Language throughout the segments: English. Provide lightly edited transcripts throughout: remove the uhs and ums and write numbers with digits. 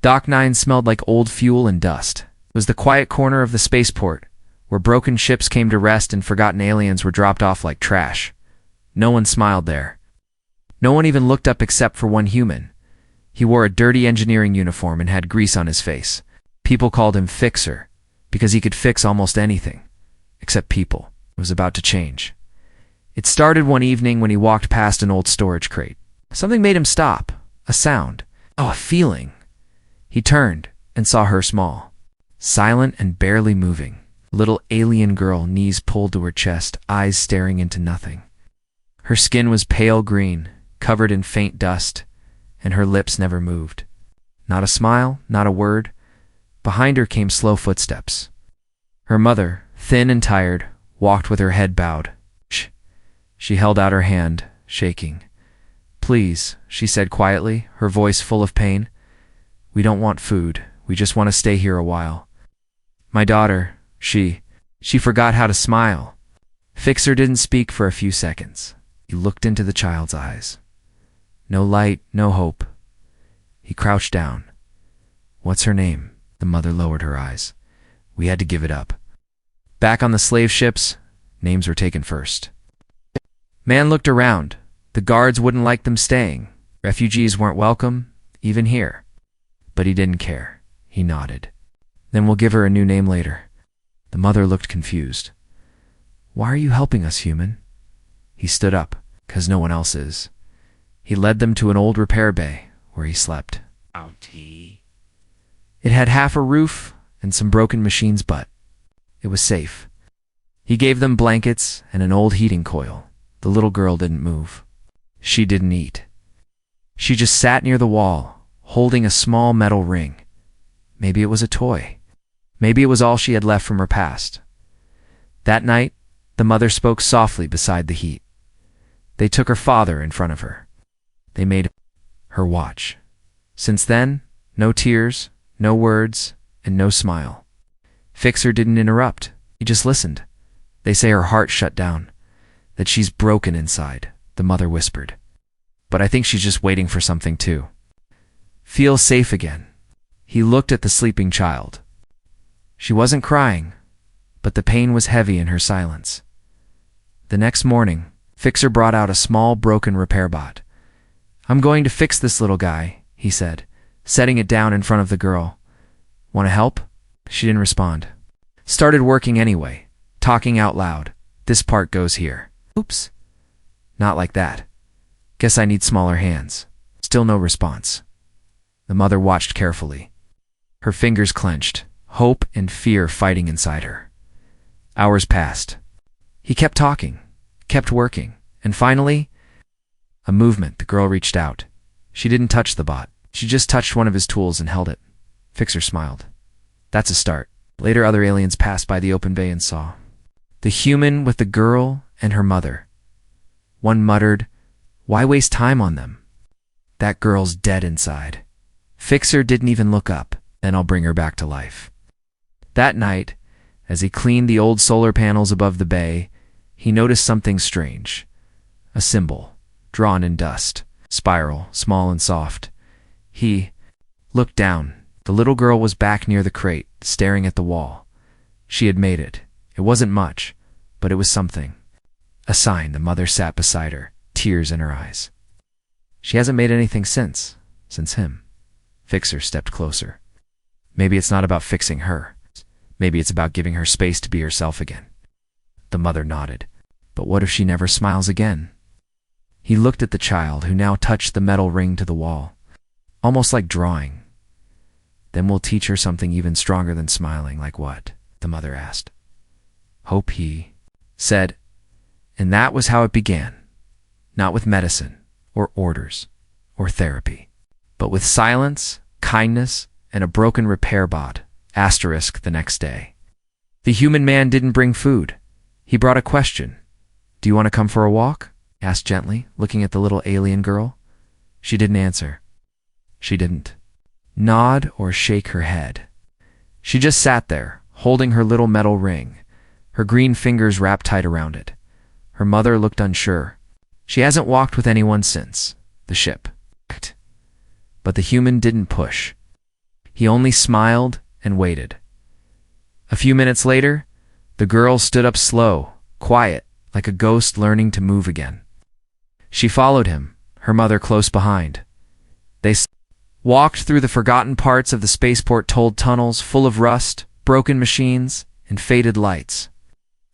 Dock 9 smelled like old fuel and dust. It was the quiet corner of the spaceport, where broken ships came to rest and forgotten aliens were dropped off like trash. No one smiled there. No one even looked up except for one human. He wore a dirty engineering uniform and had grease on his face. People called him Fixer, because he could fix almost anything, except people. It was about to change. It started one evening when he walked past an old storage crate. Something made him stop. A sound. Oh, a feeling. He turned and saw her small, silent and barely moving. A little alien girl, knees pulled to her chest, eyes staring into nothing. Her skin was pale green, covered in faint dust, and her lips never moved. Not a smile, not a word. Behind her came slow footsteps. Her mother, thin and tired, walked with her head bowed. Shh. She held out her hand, shaking. "Please," she said quietly, her voice full of pain. "We don't want food. We just want to stay here a while." My daughter, she forgot how to smile. Fixer didn't speak for a few seconds. He looked into the child's eyes. No light, no hope. He crouched down. "What's her name?" The mother lowered her eyes. "We had to give it up. Back on the slave ships, names were taken first." Man looked around. The guards wouldn't like them staying. Refugees weren't welcome, even here. But he didn't care. He nodded. "Then we'll give her a new name later." The mother looked confused. "Why are you helping us, human?" He stood up, 'cause no one else is. He led them to an old repair bay, where he slept. It had half a roof and some broken machines, but it was safe. He gave them blankets and an old heating coil. The little girl didn't move. She didn't eat. She just sat near the wall, holding a small metal ring. Maybe it was a toy. Maybe it was all she had left from her past. That night, the mother spoke softly beside the heat. They took her father in front of her. They made her watch. Since then, no tears, no words, and no smile. Fixer didn't interrupt. He just listened. "They say her heart shut down, that she's broken inside," the mother whispered. "But I think she's just waiting for something too." "Feel safe again." He looked at the sleeping child. She wasn't crying, but the pain was heavy in her silence. The next morning, Fixer brought out a small broken repair bot. "I'm going to fix this little guy," he said, setting it down in front of the girl. "Want to help?" She didn't respond. Started working anyway, talking out loud. "This part goes here." "Oops. Not like that. Guess I need smaller hands." Still no response. The mother watched carefully. Her fingers clenched, hope and fear fighting inside her. Hours passed. He kept talking, kept working, and finally, a movement. The girl reached out. She didn't touch the bot. She just touched one of his tools and held it. Fixer smiled. That's a start. Later, other aliens passed by the open bay and saw the human with the girl and her mother. One muttered, "Why waste time on them? That girl's dead inside." Fixer didn't even look up. "Then I'll bring her back to life." That night, as he cleaned the old solar panels above the bay, he noticed something strange. A symbol, drawn in dust, spiral, small and soft. He looked down. The little girl was back near the crate, staring at the wall. She had made it. It wasn't much, but it was something. A sign. The mother sat beside her, tears in her eyes. "She hasn't made anything since him." Fixer stepped closer. "Maybe it's not about fixing her. Maybe it's about giving her space to be herself again." The mother nodded. "But what if she never smiles again?" He looked at the child, who now touched the metal ring to the wall, almost like drawing. "Then we'll teach her something even stronger than smiling." "Like what?" the mother asked. "Hope," he said. And that was how it began. Not with medicine, or orders, or therapy, but with silence, kindness, and a broken repair bot. Asterisk the next day. The human man didn't bring food. He brought a question. "Do you want to come for a walk?" asked gently, looking at the little alien girl. She didn't answer. She didn't nod or shake her head. She just sat there, holding her little metal ring, her green fingers wrapped tight around it. Her mother looked unsure. "She hasn't walked with anyone since the ship." But the human didn't push. He only smiled and waited. A few minutes later, the girl stood up slow, quiet, like a ghost learning to move again. She followed him, her mother close behind. They walked through the forgotten parts of the spaceport-tolled tunnels full of rust, broken machines, and faded lights.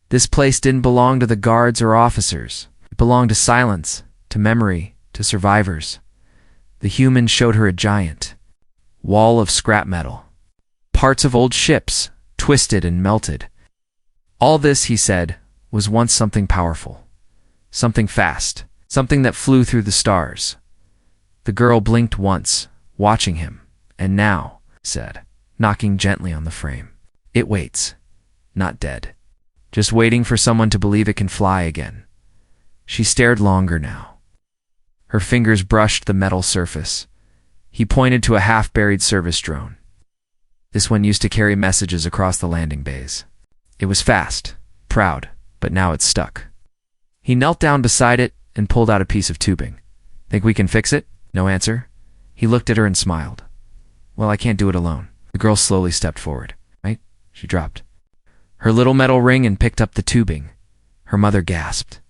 This place didn't belong to the guards or officers. It belonged to silence, to memory, to survivors. The human showed her a giant wall of scrap metal. Parts of old ships, twisted and melted. All this, he said, was once something powerful. Something fast. Something that flew through the stars. The girl blinked once, watching him. And now, said, knocking gently on the frame. It waits. Not dead. Just waiting for someone to believe it can fly again. She stared longer now. Her fingers brushed the metal surface. He pointed to a half-buried service drone. This one used to carry messages across the landing bays. It was fast, proud, but now it's stuck. He knelt down beside it and pulled out a piece of tubing. Think we can fix it? No answer. He looked at her and smiled. Well, I can't do it alone. The girl slowly stepped forward. Right? She dropped her little metal ring and picked up the tubing. Her mother gasped.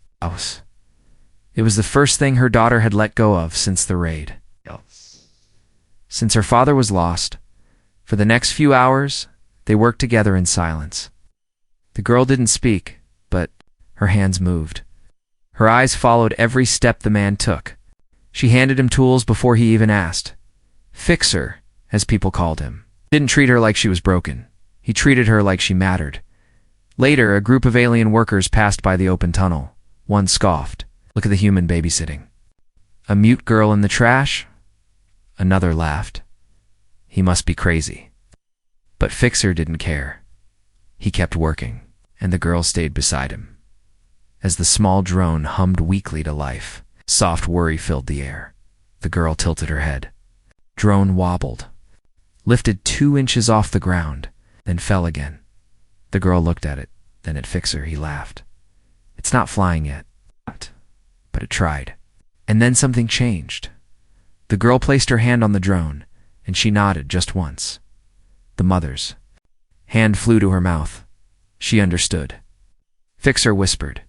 It was the first thing her daughter had let go of since the raid. Since her father was lost, for the next few hours, they worked together in silence. The girl didn't speak, but her hands moved. Her eyes followed every step the man took. She handed him tools before he even asked. Fixer, as people called him, didn't treat her like she was broken. He treated her like she mattered. Later, a group of alien workers passed by the open tunnel. One scoffed. Look at the human babysitting. A mute girl in the trash? Another laughed. He must be crazy. But Fixer didn't care. He kept working, and the girl stayed beside him. As the small drone hummed weakly to life, soft worry filled the air. The girl tilted her head. Drone wobbled, lifted 2 inches off the ground, then fell again. The girl looked at it, then at Fixer. He laughed. It's not flying yet. But it tried. And then something changed. The girl placed her hand on the drone, and she nodded just once. The mother's hand flew to her mouth. She understood. Fixer whispered.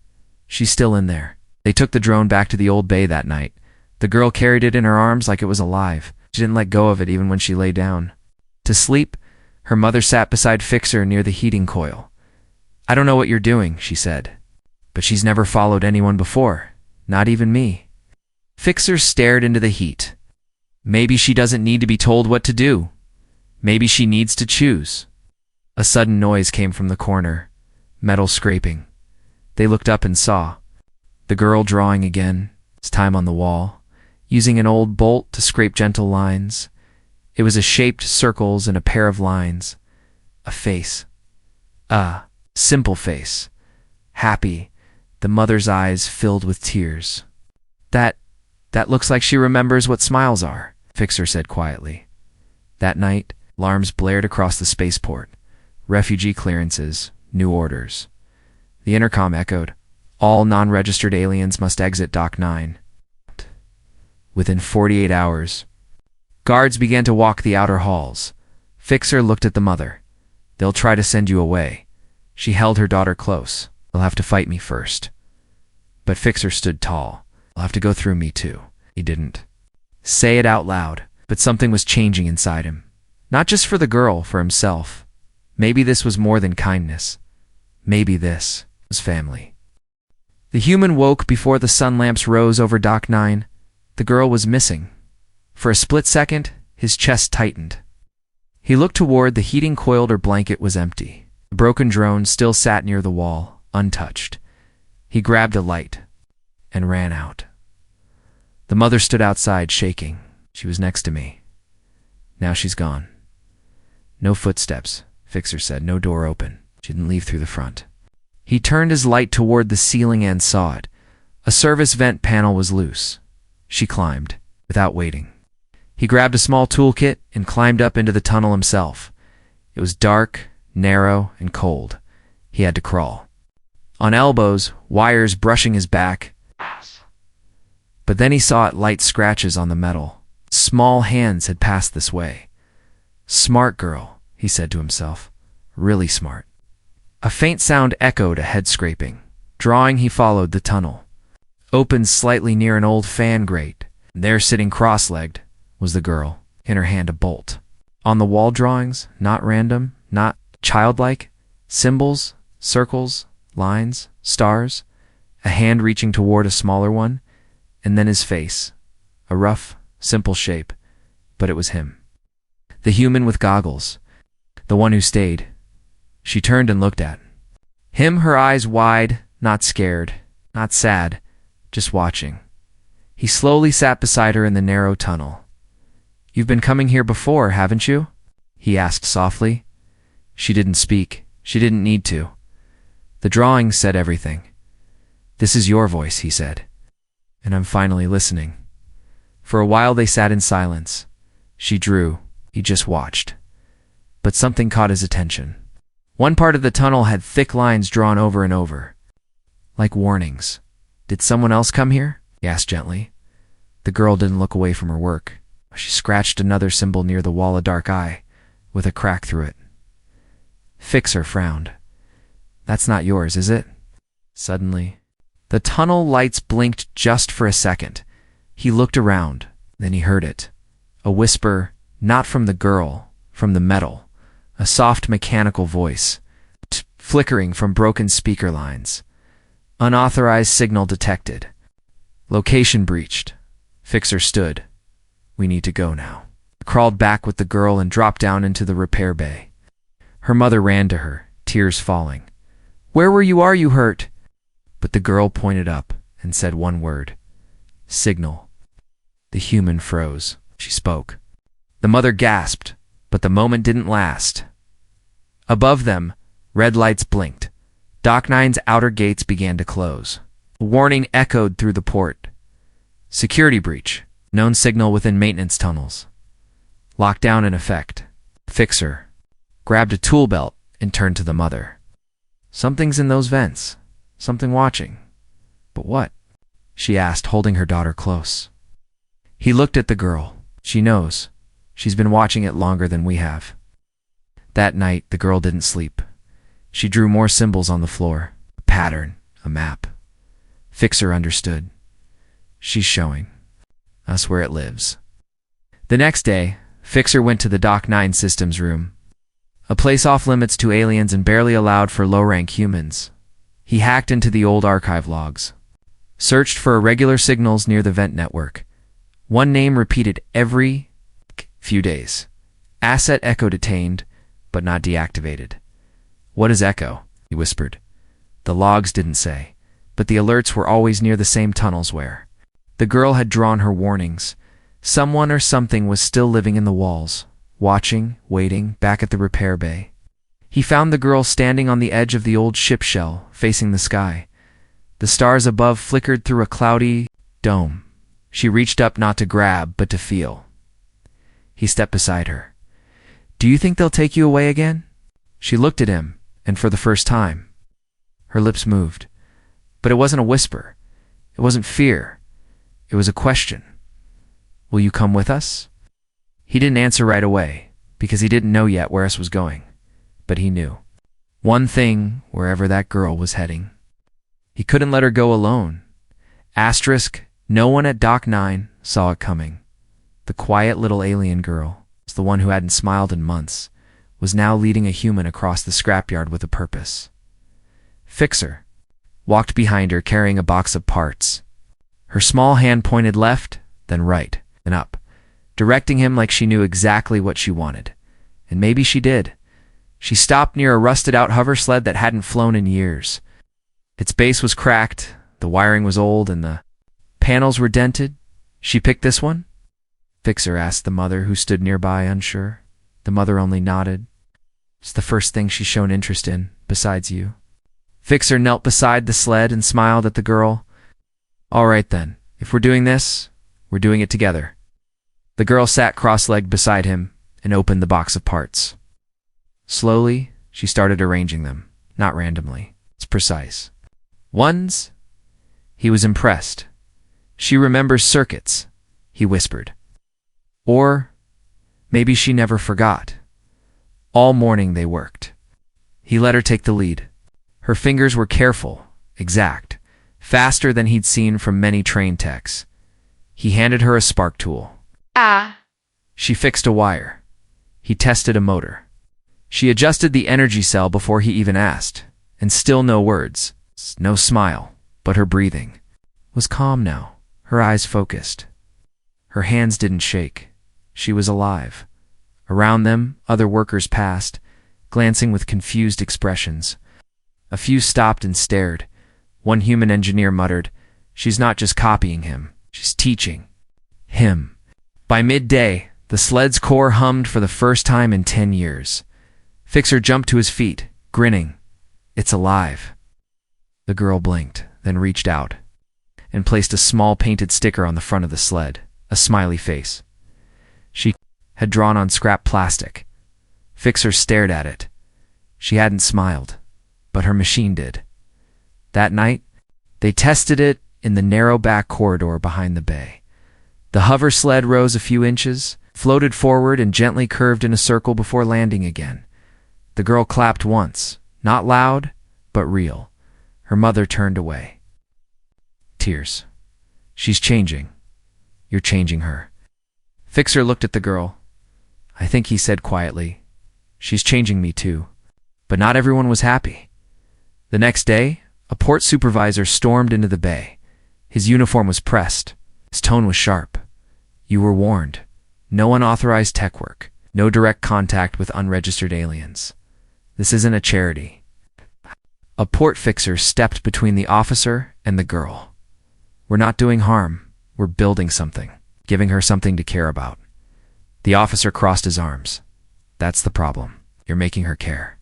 She's still in there. They took the drone back to the old bay that night. The girl carried it in her arms like it was alive. She didn't let go of it even when she lay down. To sleep, her mother sat beside Fixer near the heating coil. I don't know what you're doing, she said. But she's never followed anyone before. Not even me. Fixer stared into the heat. Maybe she doesn't need to be told what to do. Maybe she needs to choose. A sudden noise came from the corner. Metal scraping. They looked up and saw the girl drawing again, this time on the wall, using an old bolt to scrape gentle lines. It was a shaped circles and a pair of lines. A face. A simple face. Happy. The mother's eyes filled with tears. That looks like she remembers what smiles are, Fixer said quietly. That night, alarms blared across the spaceport. Refugee clearances, new orders. The intercom echoed. All non-registered aliens must exit Dock 9. Within 48 hours, guards began to walk the outer halls. Fixer looked at the mother. They'll try to send you away. She held her daughter close. They'll have to fight me first. But Fixer stood tall. They'll have to go through me too. He didn't say it out loud, but something was changing inside him. Not just for the girl, for himself. Maybe this was more than kindness. Maybe this was family. The human woke before the sun lamps rose over Dock 9. The girl was missing. For a split second, his chest tightened. He looked toward the heating coiled or blanket was empty. The broken drone still sat near the wall, untouched. He grabbed a light and ran out. The mother stood outside, shaking. She was next to me. Now she's gone. No footsteps, Fixer said. No door open. She didn't leave through the front. He turned his light toward the ceiling and saw it. A service vent panel was loose. She climbed, without waiting. He grabbed a small toolkit and climbed up into the tunnel himself. It was dark, narrow, and cold. He had to crawl. On elbows, wires brushing his back. But then he saw light scratches on the metal. Small hands had passed this way. Smart girl, he said to himself. Really smart. A faint sound echoed, a head scraping. Drawing, he followed the tunnel. Opened slightly near an old fan grate. There, sitting cross-legged, was the girl, in her hand a bolt. On the wall drawings, not random, not childlike, symbols, circles, lines, stars, a hand reaching toward a smaller one, and then his face, a rough, simple shape, but it was him. The human with goggles, the one who stayed. She turned and looked at him, her eyes wide, not scared, not sad, just watching. He slowly sat beside her in the narrow tunnel. You've been coming here before, haven't you? He asked softly. She didn't speak. She didn't need to. The drawing said everything. This is your voice, he said, and I'm finally listening. For a while they sat in silence. She drew. He just watched. But something caught his attention. One part of the tunnel had thick lines drawn over and over, like warnings. Did someone else come here? He asked gently. The girl didn't look away from her work. She scratched another symbol near the wall, a dark eye, with a crack through it. Fixer frowned. That's not yours, is it? Suddenly, the tunnel lights blinked just for a second. He looked around, then he heard it. A whisper, not from the girl, from the metal. A soft mechanical voice, flickering from broken speaker lines. Unauthorized signal detected. Location breached. Fixer stood. We need to go now. Crawled back with the girl and dropped down into the repair bay. Her mother ran to her, tears falling. Where were you? Are you hurt? But the girl pointed up and said one word. Signal. The human froze. She spoke. The mother gasped, but the moment didn't last. Above them, red lights blinked. Dock 9's outer gates began to close. A warning echoed through the port. Security breach. Known signal within maintenance tunnels. Lockdown in effect. Fixer grabbed a tool belt and turned to the mother. Something's in those vents. Something watching. But what? She asked, holding her daughter close. He looked at the girl. She knows. She's been watching it longer than we have. That night, the girl didn't sleep. She drew more symbols on the floor. A pattern, a map. Fixer understood. She's showing us where it lives. The next day, Fixer went to the Dock 9 systems room, a place off limits to aliens and barely allowed for low-rank humans. He hacked into the old archive logs, searched for irregular signals near the vent network. One name repeated every few days. Asset Echo detained, but not deactivated. What is Echo? He whispered. The logs didn't say, but the alerts were always near the same tunnels where the girl had drawn her warnings. Someone or something was still living in the walls, watching, waiting, back at the repair bay. He found the girl standing on the edge of the old ship shell, facing the sky. The stars above flickered through a cloudy dome. She reached up not to grab, but to feel. He stepped beside her. Do you think they'll take you away again? She looked at him, and for the first time, her lips moved. But it wasn't a whisper. It wasn't fear. It was a question. Will you come with us? He didn't answer right away, because he didn't know yet where us was going. But he knew. One thing, wherever that girl was heading. He couldn't let her go alone. Asterisk, no one at Dock 9 saw it coming. The quiet little alien girl, the one who hadn't smiled in months, was now leading a human across the scrapyard with a purpose. Fixer walked behind her carrying a box of parts. Her small hand pointed left, then right, and up, directing him like she knew exactly what she wanted. And maybe she did. She stopped near a rusted-out hover sled that hadn't flown in years. Its base was cracked, the wiring was old, and the panels were dented. She picked this one? Fixer asked the mother, who stood nearby, unsure. The mother only nodded. It's the first thing she's shown interest in, besides you. Fixer knelt beside the sled and smiled at the girl. All right then, if we're doing this, we're doing it together. The girl sat cross-legged beside him and opened the box of parts. Slowly, she started arranging them, not randomly. It's precise. Ones? He was impressed. She remembers circuits, he whispered. Or Maybe she never forgot. All morning they worked. He let her take the lead. Her fingers were careful, exact, faster than he'd seen from many train techs. He handed her a spark tool. She fixed a wire. He tested a motor. She adjusted the energy cell before he even asked, and still no words, no smile, but her breathing was calm now, her eyes focused. Her hands didn't shake. She was alive. Around them, other workers passed, glancing with confused expressions. A few stopped and stared. One human engineer muttered, "She's not just copying him, she's teaching him." By midday, the sled's core hummed for the first time in 10 years. Fixer jumped to his feet, grinning. "It's alive." The girl blinked, then reached out and placed a small painted sticker on the front of the sled, a smiley face. She had drawn on scrap plastic. Fixer stared at it. She hadn't smiled, but her machine did. That night, they tested it in the narrow back corridor behind the bay. The hover sled rose a few inches, floated forward, and gently curved in a circle before landing again. The girl clapped once, not loud, but real. Her mother turned away. Tears. "She's changing. You're changing her." Fixer looked at the girl. "I think," he said quietly, "she's changing me too." But not everyone was happy. The next day, a port supervisor stormed into the bay. His uniform was pressed. His tone was sharp. "You were warned. No unauthorized tech work. No direct contact with unregistered aliens. This isn't a charity." A port fixer stepped between the officer and the girl. "We're not doing harm. We're building something, giving her something to care about." The officer crossed his arms. "That's the problem. You're making her care.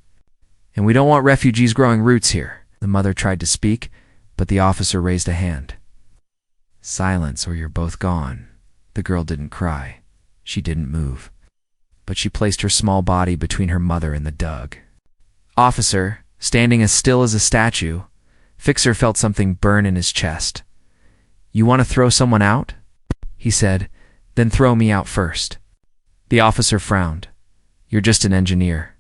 And we don't want refugees growing roots here." The mother tried to speak, but the officer raised a hand. "Silence, or you're both gone." The girl didn't cry. She didn't move. But she placed her small body between her mother and the Doug. Officer, standing as still as a statue, Fixer felt something burn in his chest. "You want to throw someone out?" he said. "Then throw me out first." The officer frowned. "You're just an engineer."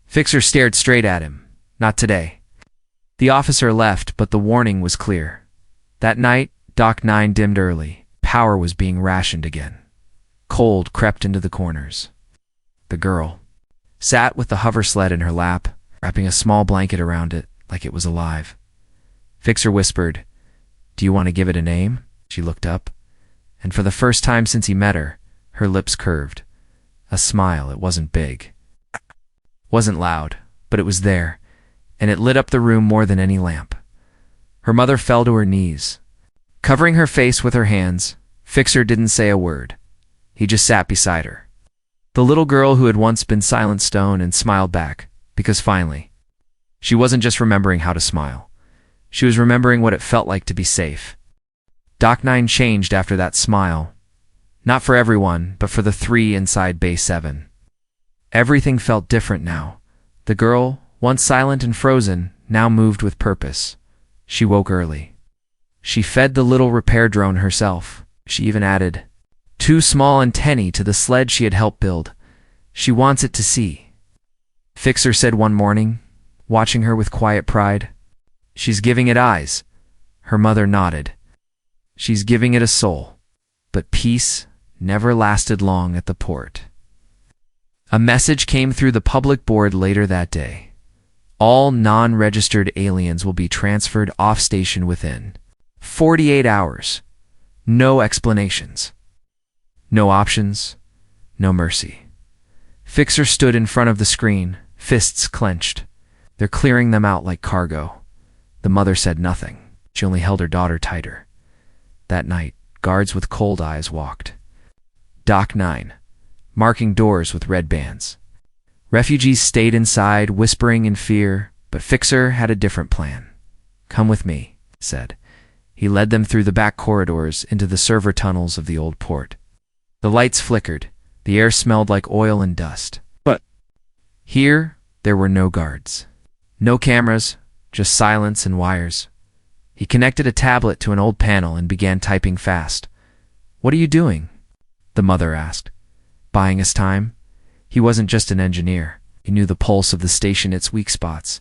Fixer stared straight at him. "Not today." The officer left, but the warning was clear. That night, Dock 9 dimmed early. Power was being rationed again. Cold crept into the corners. The girl sat with the hover sled in her lap, wrapping a small blanket around it like it was alive. Fixer whispered, "Do you want to give it a name?" She looked up, and for the first time since he met her, her lips curved. A smile. It wasn't big. Wasn't loud, but it was there, and it lit up the room more than any lamp. Her mother fell to her knees. Covering her face with her hands, Fixer didn't say a word. He just sat beside her. The little girl who had once been silent stone and smiled back, because finally, she wasn't just remembering how to smile. She was remembering what it felt like to be safe. Dock 9 changed after that smile. Not for everyone, but for the 3 inside Bay 7. Everything felt different now. The girl, once silent and frozen, now moved with purpose. She woke early. She fed the little repair drone herself. She even added 2 small antennae to the sled she had helped build. She wants it to see. Fixer said one morning, watching her with quiet pride. "She's giving it eyes." Her mother nodded. "She's giving it a soul." But peace never lasted long at the port. A message came through the public board later that day. All non-registered aliens will be transferred off-station within 48 hours. No explanations. No options. No mercy. Fixer stood in front of the screen, fists clenched. "They're clearing them out like cargo." The mother said nothing. She only held her daughter tighter. That night, guards with cold eyes walked. Dock 9, marking doors with red bands. Refugees stayed inside, whispering in fear, but Fixer had a different plan. "Come with me," he said. He led them through the back corridors into the server tunnels of the old port. The lights flickered. The air smelled like oil and dust. But here, there were no guards. No cameras, just silence and wires. He connected a tablet to an old panel and began typing fast. "What are you doing?" the mother asked. buying us time. He wasn't just an engineer. He knew the pulse of the station, its weak spots,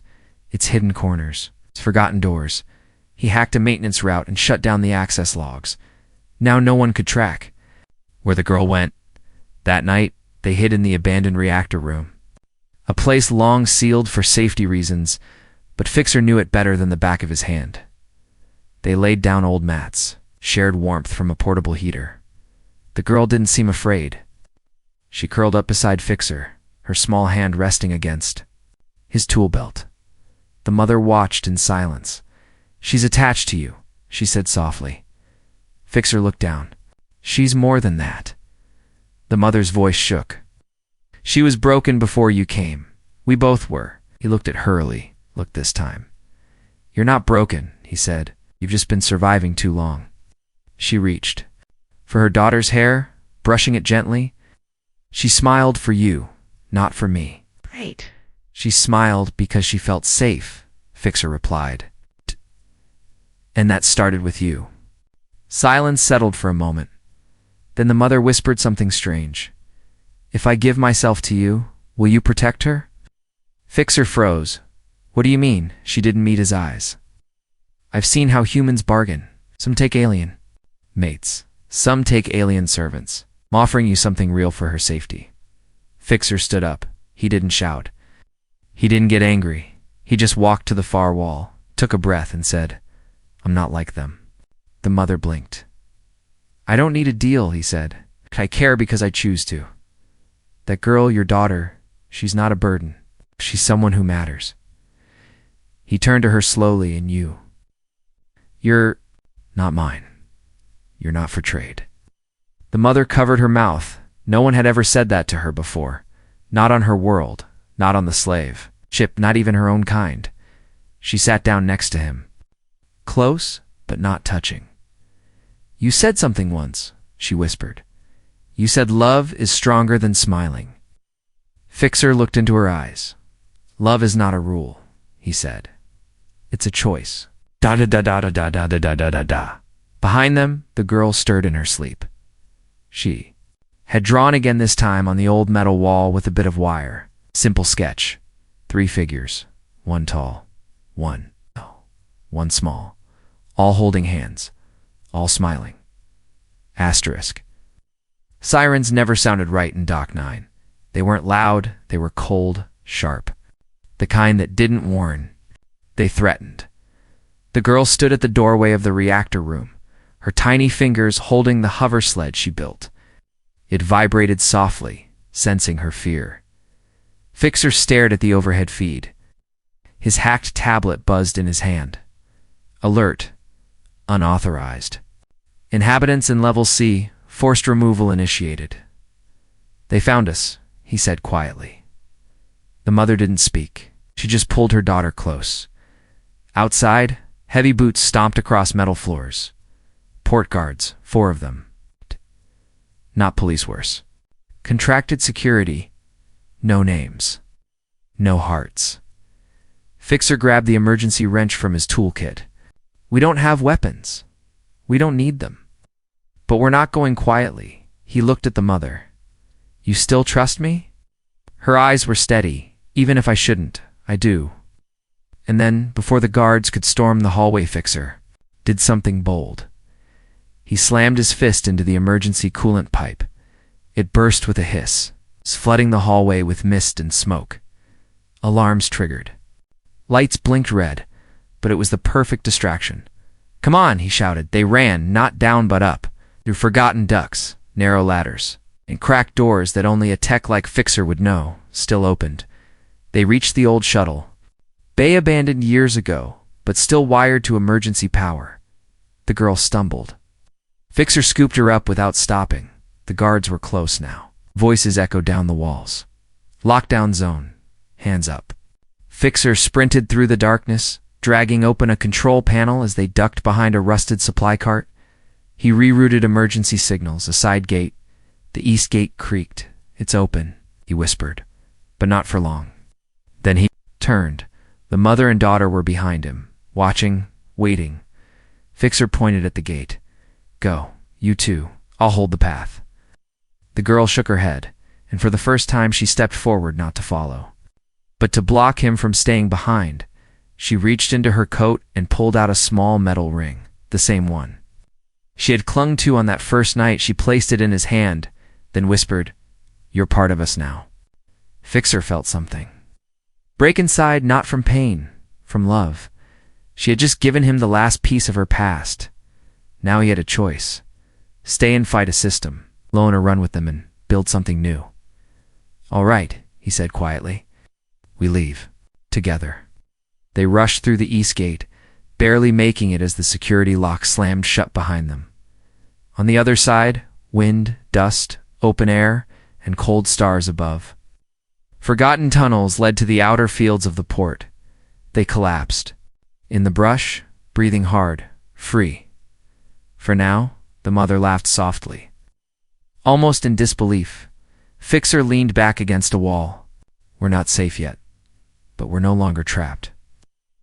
its hidden corners, its forgotten doors. He hacked a maintenance route and shut down the access logs. Now no one could track where the girl went. That night, they hid in the abandoned reactor room, a place long sealed for safety reasons, but Fixer knew it better than the back of his hand. They laid down old mats, shared warmth from a portable heater. The girl didn't seem afraid. She curled up beside Fixer, her small hand resting against his tool belt. The mother watched in silence. "She's attached to you," she said softly. Fixer looked down. "She's more than that." The mother's voice shook. "She was broken before you came. We both were." He looked at Hurley, looked this time. "You're not broken," he said. "You've just been surviving too long." She reached for her daughter's hair, brushing it gently. "She smiled for you, not for me." Right. "She smiled because she felt safe," Fixer replied. "And that started with you." Silence settled for a moment. Then the mother whispered something strange. "If I give myself to you, will you protect her?" Fixer froze. "What do you mean?" She didn't meet his eyes. "I've seen how humans bargain. Some take alien mates. Some take alien servants. I'm offering you something real for her safety." Fixer stood up. He didn't shout. He didn't get angry. He just walked to the far wall, took a breath, and said, "I'm not like them." The mother blinked. "I don't need a deal," he said. "I care because I choose to. That girl, your daughter, she's not a burden. She's someone who matters." He turned to her slowly. "And you? You're not mine. You're not for trade." The mother covered her mouth. No one had ever said that to her before. Not on her world, not on the slave ship, not even her own kind. She sat down next to him, close but not touching. "You said something once," she whispered. "You said love is stronger than smiling." Fixer looked into her eyes. "Love is not a rule," he said. "It's a choice." Da da da da da da da da da da da. Behind them, the girl stirred in her sleep. She had drawn again, this time on the old metal wall with a bit of wire. Simple sketch. 3 figures. One tall, one small. All holding hands. All smiling. Asterisk. Sirens never sounded right in Dock 9. They weren't loud, they were cold, sharp. The kind that didn't warn. They threatened. The girl stood at the doorway of the reactor room, her tiny fingers holding the hover sled she built. It vibrated softly, sensing her fear. Fixer stared at the overhead feed. His hacked tablet buzzed in his hand. Alert. Unauthorized. Inhabitants in Level C, forced removal initiated. "They found us," he said quietly. The mother didn't speak. She just pulled her daughter close. Outside, heavy boots stomped across metal floors. Port guards, 4 of them. Not police worse. Contracted security. No names. No hearts. Fixer grabbed the emergency wrench from his toolkit. "We don't have weapons. We don't need them. But we're not going quietly." He looked at the mother. "You still trust me?" Her eyes were steady. "Even if I shouldn't, I do." And then, before the guards could storm the hallway, Fixer did something bold. He slammed his fist into the emergency coolant pipe. It burst with a hiss, flooding the hallway with mist and smoke. Alarms triggered. Lights blinked red, but it was the perfect distraction. "Come on," he shouted. They ran, not down but up, through forgotten ducts, narrow ladders, and cracked doors that only a tech like Fixer would know, still opened. They reached the old shuttle. Bay abandoned years ago, but still wired to emergency power. The girl stumbled. Fixer scooped her up without stopping. The guards were close now. Voices echoed down the walls. "Lockdown zone. Hands up." Fixer sprinted through the darkness, dragging open a control panel as they ducked behind a rusted supply cart. He rerouted emergency signals, a side gate. The east gate creaked. "It's open," he whispered, but not for long. Then he turned. The mother and daughter were behind him, watching, waiting. Fixer pointed at the gate. "Go, you two. I'll hold the path." The girl shook her head. and for the first time she stepped forward not to follow, but to block him from staying behind. She reached into her coat and pulled out a small metal ring, the same one she had clung to on that first night. She placed it in his hand, then whispered, "You're part of us now." Fixer felt something break inside, not from pain, from love. She had just given him the last piece of her past. Now he had a choice: stay and fight a system, loan or run with them and build something new. "All right," he said quietly. "We leave. Together." They rushed through the east gate, barely making it as the security lock slammed shut behind them. On the other side, wind, dust, open air, and cold stars above. Forgotten tunnels led to the outer fields of the port. They collapsed. In the brush, breathing hard, free. For now, the mother laughed softly. Almost in disbelief, Fixer leaned back against a wall. "We're not safe yet, but we're no longer trapped."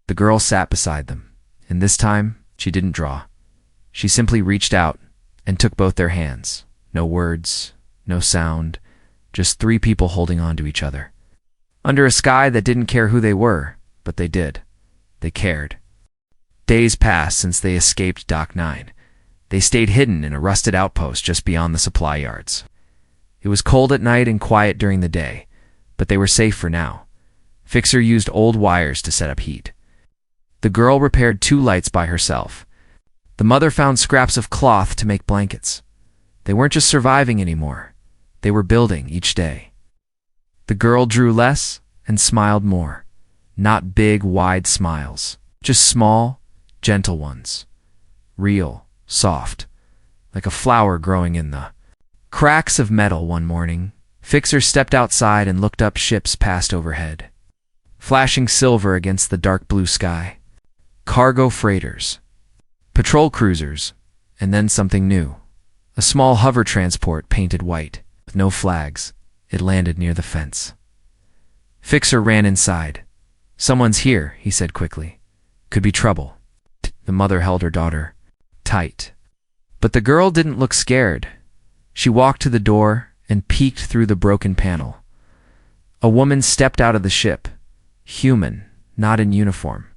The girl sat beside them, and this time she didn't draw. She simply reached out and took both their hands. No words, no sound, just three people holding on to each other. Under a sky that didn't care who they were, but they did. They cared. Days passed since they escaped Dock 9. They stayed hidden in a rusted outpost just beyond the supply yards. It was cold at night and quiet during the day, but they were safe for now. Fixer used old wires to set up heat. The girl repaired 2 lights by herself. The mother found scraps of cloth to make blankets. They weren't just surviving anymore. They were building each day. The girl drew less and smiled more. Not big, wide smiles, just small, gentle ones. Real, soft, like a flower growing in the cracks of metal. One morning, Fixer stepped outside and looked up. Ships passed overhead, flashing silver against the dark blue sky. Cargo freighters, patrol cruisers, and then something new. A small hover transport painted white, with no flags. It landed near the fence. Fixer ran inside. "Someone's here," he said quickly. "Could be trouble." The mother held her daughter tight. But the girl didn't look scared. She walked to the door and peeked through the broken panel. A woman stepped out of the ship, human, not in uniform.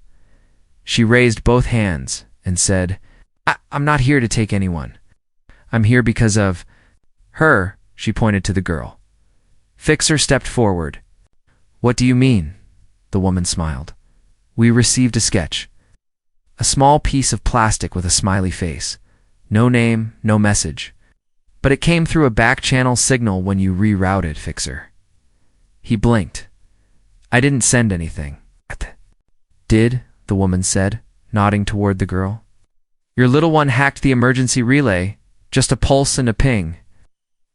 She raised both hands and said, I'm not here to take anyone. I'm here because of her." She pointed to the girl. Fixer stepped forward. "What do you mean?" The woman smiled. "We received a sketch. A small piece of plastic with a smiley face. No name, no message. But it came through a back-channel signal when you rerouted, Fixer." He blinked. "I didn't send anything." "Did?" the woman said, nodding toward the girl. "Your little one hacked the emergency relay, just a pulse and a ping,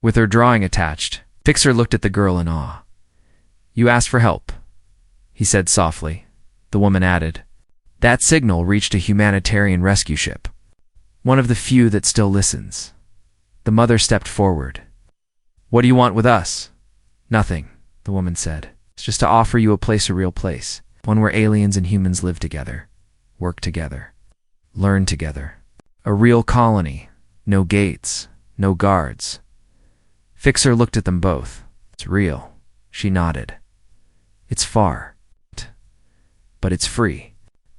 with her drawing attached." Fixer looked at the girl in awe. "You asked for help," he said softly. The woman added, "That signal reached a humanitarian rescue ship. One of the few that still listens." The mother stepped forward. "What do you want with us?" "Nothing," the woman said. "It's just to offer you a real place. One where aliens and humans live together, work together, learn together. A real colony, no gates, no guards." Fixer looked at them both. "It's real," she nodded. "It's far, but it's free."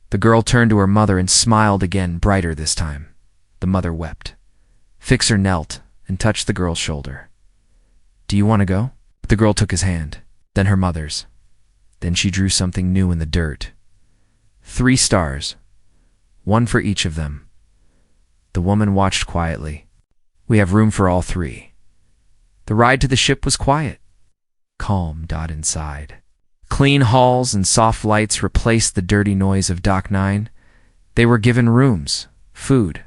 The girl turned to her mother and smiled again, brighter this time. The mother wept. Fixer knelt and touched the girl's shoulder. "Do you want to go?" The girl took his hand, then her mother's. Then she drew something new in the dirt. 3 stars, one for each of them. The woman watched quietly. "We have room for all 3. The ride to the ship was quiet. Calm. Inside. Clean halls and soft lights replaced the dirty noise of Dock 9. They were given rooms, food,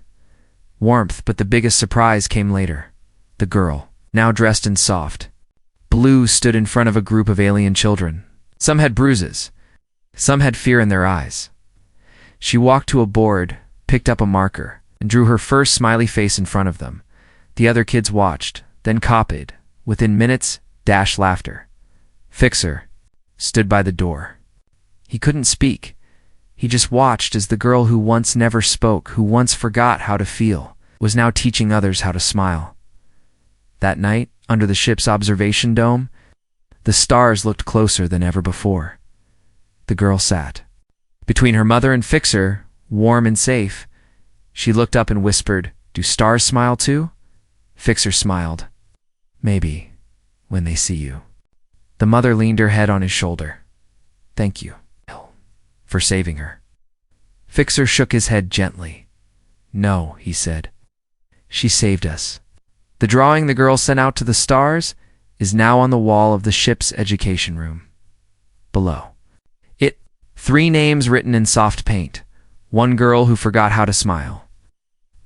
warmth, but the biggest surprise came later. The girl, now dressed in soft blue, stood in front of a group of alien children. Some had bruises. Some had fear in their eyes. She walked to a board, picked up a marker, and drew her first smiley face in front of them. The other kids watched, then copied. Within minutes, laughter. Fixer stood by the door. He couldn't speak. He just watched as the girl who once never spoke, who once forgot how to feel, was now teaching others how to smile. That night, under the ship's observation dome, the stars looked closer than ever before. The girl sat. Between her mother and Fixer, warm and safe, she looked up and whispered, "Do stars smile too?" Fixer smiled. "Maybe, when they see you." The mother leaned her head on his shoulder. "Thank you, for saving her." Fixer shook his head gently. "No," he said. "She saved us." The drawing the girl sent out to the stars is now on the wall of the ship's education room. Below. 3 names written in soft paint. 1 girl who forgot how to smile.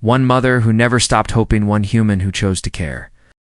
1 mother who never stopped hoping, 1 human who chose to care.